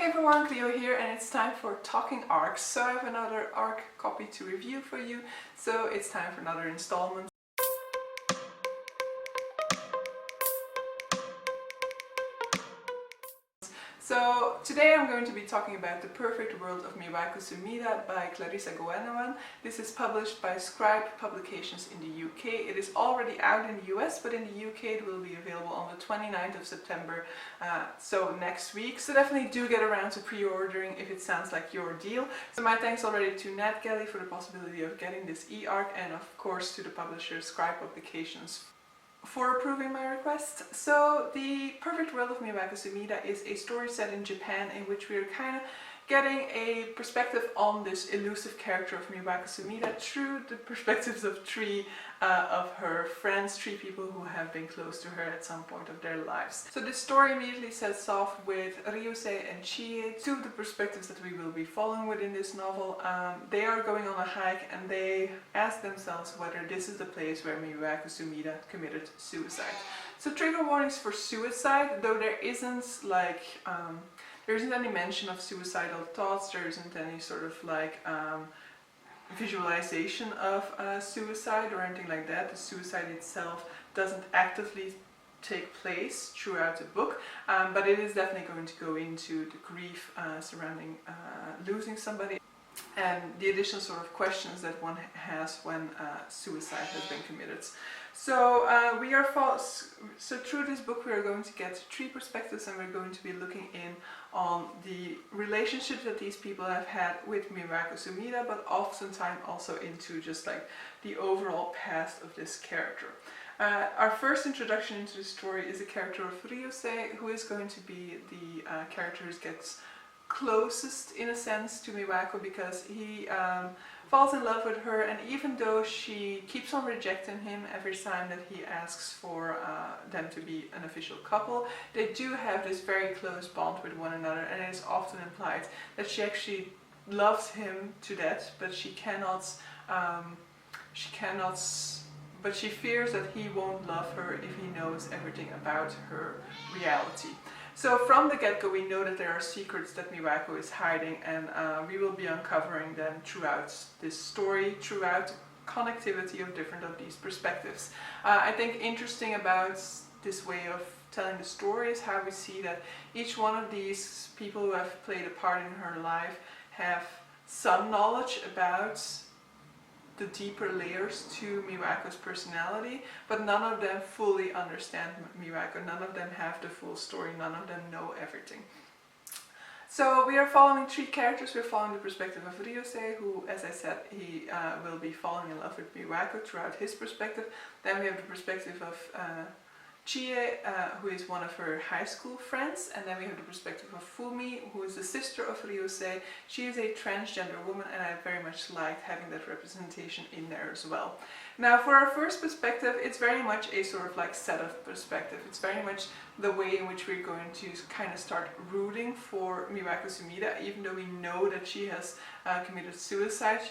Hey everyone, Clio here, and it's time for Talking Arcs. So I have another arc copy to review for you, so it's time for another installment. So today I'm going to be talking about The Perfect World of Miwako Sumida by Clarissa Goenawan. This is published by Scribe Publications in the UK. It is already out in the US, but in the UK it will be available on the 29th of September, so next week. So definitely do get around to pre-ordering if it sounds like your deal. So my thanks already to Netgalley for the possibility of getting this e-arc, and of course to the publisher Scribe Publications for approving my request. So The Perfect World of Miwako Sumida is a story set in Japan in which we are kind of getting a perspective on this elusive character of Miwako Sumida through the perspectives of three of her friends, three people who have been close to her at some point of their lives. So this story immediately sets off with Ryusei and Chie, two of the perspectives that we will be following within this novel. They are going on a hike and they ask themselves whether this is the place where Miwako Sumida committed suicide. So trigger warnings for suicide, though there isn't like there isn't any mention of suicidal thoughts, there isn't any sort of like visualization of suicide or anything like that. The suicide itself doesn't actively take place throughout the book, but it is definitely going to go into the grief surrounding losing somebody and the additional sort of questions that one has when suicide has been committed. So so through this book we are going to get three perspectives, and we're going to be looking in on the relationship that these people have had with Miwako Sumida, but oftentimes also into just like the overall past of this character. Our first introduction into the story is the character of Ryusei, who is going to be the character who gets closest in a sense to Miwako, because he falls in love with her, and even though she keeps on rejecting him every time that he asks for them to be an official couple, they do have this very close bond with one another, and it is often implied that she actually loves him to death, but she fears that he won't love her if he knows everything about her reality. So from the get-go we know that there are secrets that Miwako is hiding, and we will be uncovering them throughout this story, throughout connectivity of different of these perspectives. I think interesting about this way of telling the story is how we see that each one of these people who have played a part in her life have some knowledge about the deeper layers to Miwako's personality, but none of them fully understand Miwako, none of them have the full story, none of them know everything. So we are following three characters. We're following the perspective of Ryusei, who, as I said, he will be falling in love with Miwako throughout his perspective. Then we have the perspective of Chie, who is one of her high school friends, and then we have the perspective of Fumi, who is the sister of Ryusei. She is a transgender woman, and I very much liked having that representation in there as well. Now for our first perspective, it's very much a sort of like set of perspective. It's very much the way in which we're going to kind of start rooting for Miwako Sumida, even though we know that she has committed suicide.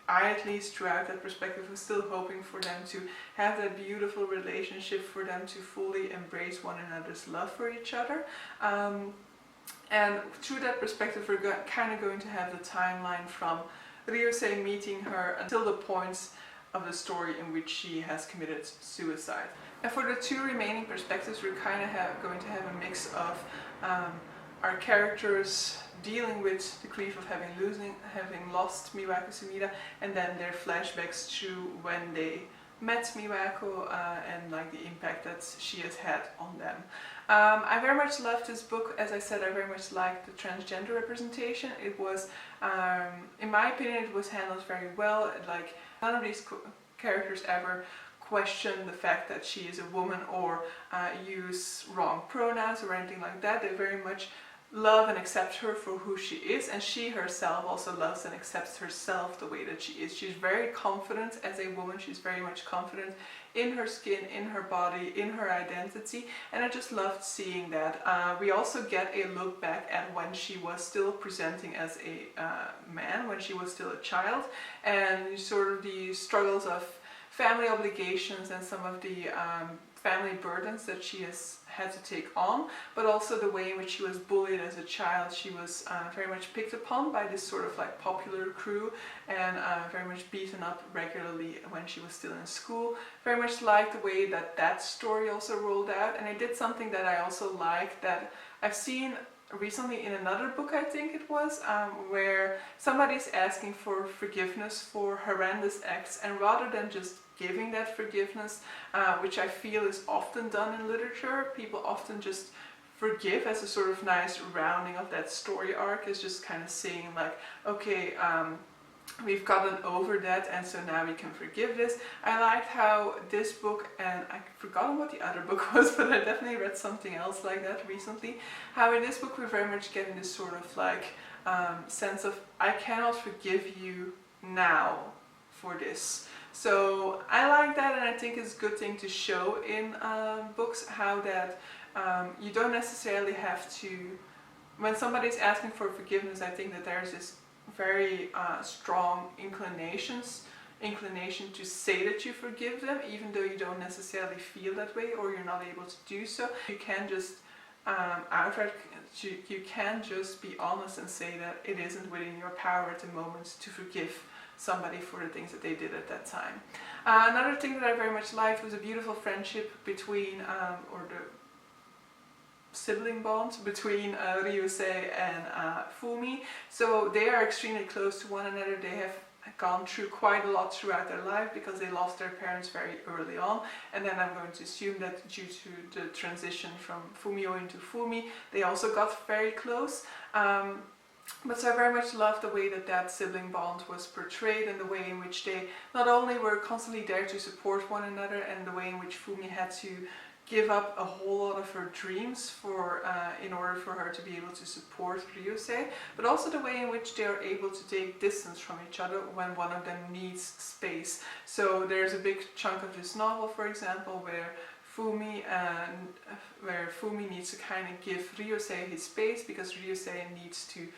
I, at least throughout that perspective, was still hoping for them to have that beautiful relationship, for them to fully embrace one another's love for each other. And through that perspective we're kind of going to have the timeline from Ryusei meeting her until the points of the story in which she has committed suicide. And for the two remaining perspectives we're kind of going to have a mix of our characters dealing with the grief of having lost Miwako Sumida, and then their flashbacks to when they met Miwako and like the impact that she has had on them. I very much loved this book. As I said, I very much liked the transgender representation. It was, in my opinion, it was handled very well. Like, none of these characters ever question the fact that she is a woman or use wrong pronouns or anything like that. They very much love and accept her for who she is, and she herself also loves and accepts herself the way that she is. She's very confident as a woman. She's very much confident in her skin, in her body, in her identity, and I just loved seeing that. We also get a look back at when she was still presenting as a man, when she was still a child, and sort of the struggles of family obligations and some of the family burdens that she has had to take on, but also the way in which she was bullied as a child. She was very much picked upon by this sort of like popular crew, and very much beaten up regularly when she was still in school. Very much liked the way that that story also rolled out, and I did something that I also liked that I've seen recently in another book, I think it was, where somebody's asking for forgiveness for horrendous acts, and rather than just giving that forgiveness, which I feel is often done in literature, people often just forgive as a sort of nice rounding of that story arc, is just kind of saying like, okay, we've gotten over that, and so now we can forgive this. I liked how this book, and I've forgotten what the other book was, but I definitely read something else like that recently, how in this book we're very much getting this sort of like sense of, I cannot forgive you now for this. So I like that, and I think it's a good thing to show in books, how that you don't necessarily have to, when somebody's asking for forgiveness, I think that there's this very strong inclination to say that you forgive them, even though you don't necessarily feel that way, or you're not able to do so. You can just outright, you can just be honest and say that it isn't within your power at the moment to forgive somebody for the things that they did at that time. Another thing that I very much liked was a beautiful friendship between, or the sibling bond between Ryusei and Fumi. So they are extremely close to one another. They have gone through quite a lot throughout their life because they lost their parents very early on, and then I'm going to assume that due to the transition from Fumio into Fumi, they also got very close. But so I very much love the way that that sibling bond was portrayed, and the way in which they not only were constantly there to support one another, and the way in which Fumi had to give up a whole lot of her dreams for in order for her to be able to support Ryusei, but also the way in which they are able to take distance from each other when one of them needs space. So there's a big chunk of this novel, for example, where Fumi needs to kind of give Ryusei his space because Ryusei needs to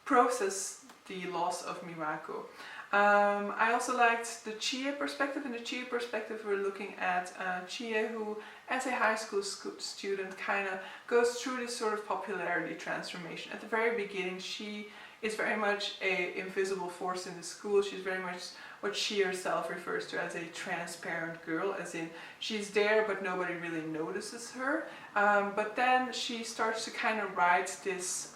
process the loss of Miwako. I also liked the Chie perspective. In the Chie perspective, we're looking at Chie, who as a high school student kind of goes through this sort of popularity transformation. At the very beginning, she is very much an invisible force in the school. She's very much what she herself refers to as a transparent girl, as in she's there but nobody really notices her. But then she starts to kind of write this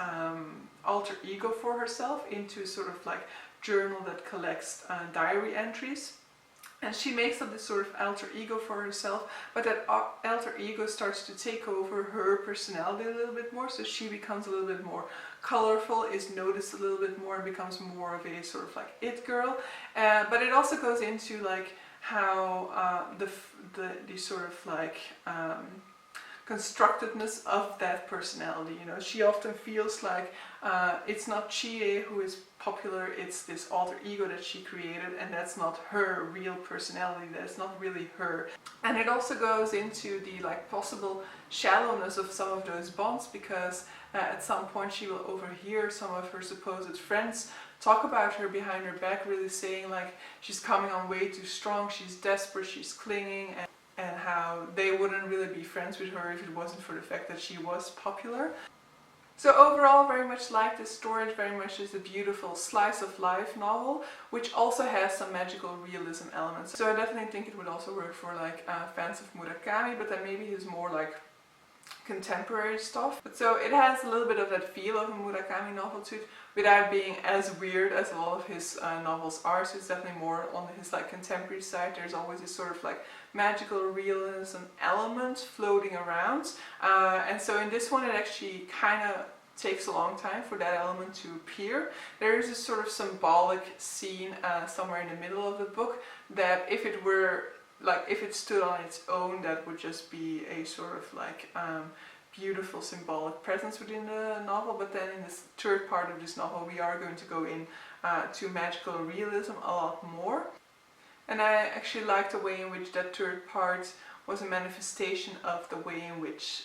alter ego for herself into sort of like journal that collects diary entries. And she makes up this sort of alter ego for herself, but that alter ego starts to take over her personality a little bit more, so she becomes a little bit more colorful, is noticed a little bit more, and becomes more of a sort of like it girl. But it also goes into like how the sort of like constructedness of that personality. You know, she often feels like it's not Chie who is popular, it's this alter ego that she created, and that's not her real personality, that's not really her. And it also goes into the like possible shallowness of some of those bonds, because at some point she will overhear some of her supposed friends talk about her behind her back, really saying like she's coming on way too strong, she's desperate, she's clinging, and how they wouldn't really be friends with her if it wasn't for the fact that she was popular. So overall, very much like this story, it very much is a beautiful slice of life novel, which also has some magical realism elements. So I definitely think it would also work for like fans of Murakami, but then maybe his more like contemporary stuff. But so it has a little bit of that feel of a Murakami novel to it, without being as weird as a lot of his novels are. So it's definitely more on his like contemporary side. There's always this sort of like magical realism element floating around, and so in this one it actually kind of takes a long time for that element to appear. There is this sort of symbolic scene somewhere in the middle of the book that if it were like, if it stood on its own, that would just be a sort of like beautiful symbolic presence within the novel. But then in this third part of this novel we are going to go in to magical realism a lot more. And I actually like the way in which that third part was a manifestation of the way in which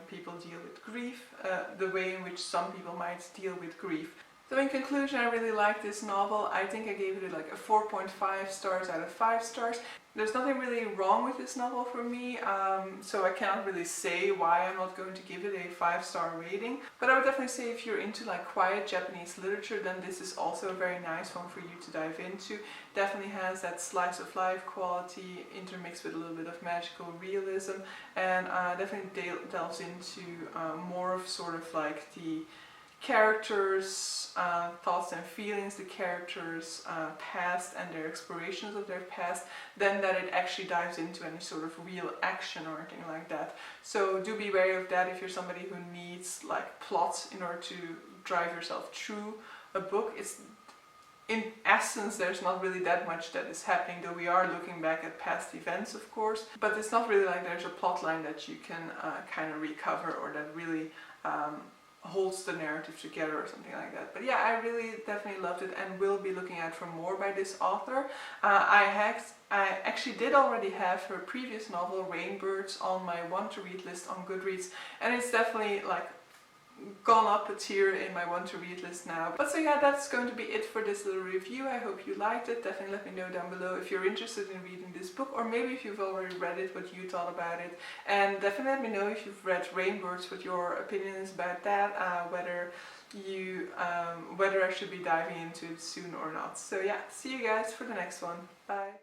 people deal with grief, the way in which some people might deal with grief. So in conclusion, I really like this novel. I think I gave it like a 4.5 stars out of 5 stars. There's nothing really wrong with this novel for me, so I cannot really say why I'm not going to give it a 5-star rating. But I would definitely say if you're into like quiet Japanese literature, then this is also a very nice one for you to dive into. Definitely has that slice of life quality intermixed with a little bit of magical realism, and definitely delves into more of sort of like the characters' thoughts and feelings, the characters' past and their explorations of their past, than that it actually dives into any sort of real action or anything like that. So do be wary of that if you're somebody who needs like plots in order to drive yourself through a book. It's in essence, there's not really that much that is happening, though we are looking back at past events, of course, but it's not really like there's a plot line that you can kind of recover, or that really holds the narrative together or something like that. But yeah, I really definitely loved it and will be looking out for more by this author. I actually did already have her previous novel Rainbirds on my want to read list on Goodreads, and it's definitely like gone up a tier in my want to read list now. But so yeah, that's going to be it for this little review. I hope you liked it. Definitely let me know down below if you're interested in reading this book, or maybe if you've already read it, what you thought about it. And definitely let me know if you've read Rainbirds, what your opinion is about that, whether I should be diving into it soon or not. So yeah, see you guys for the next one. Bye.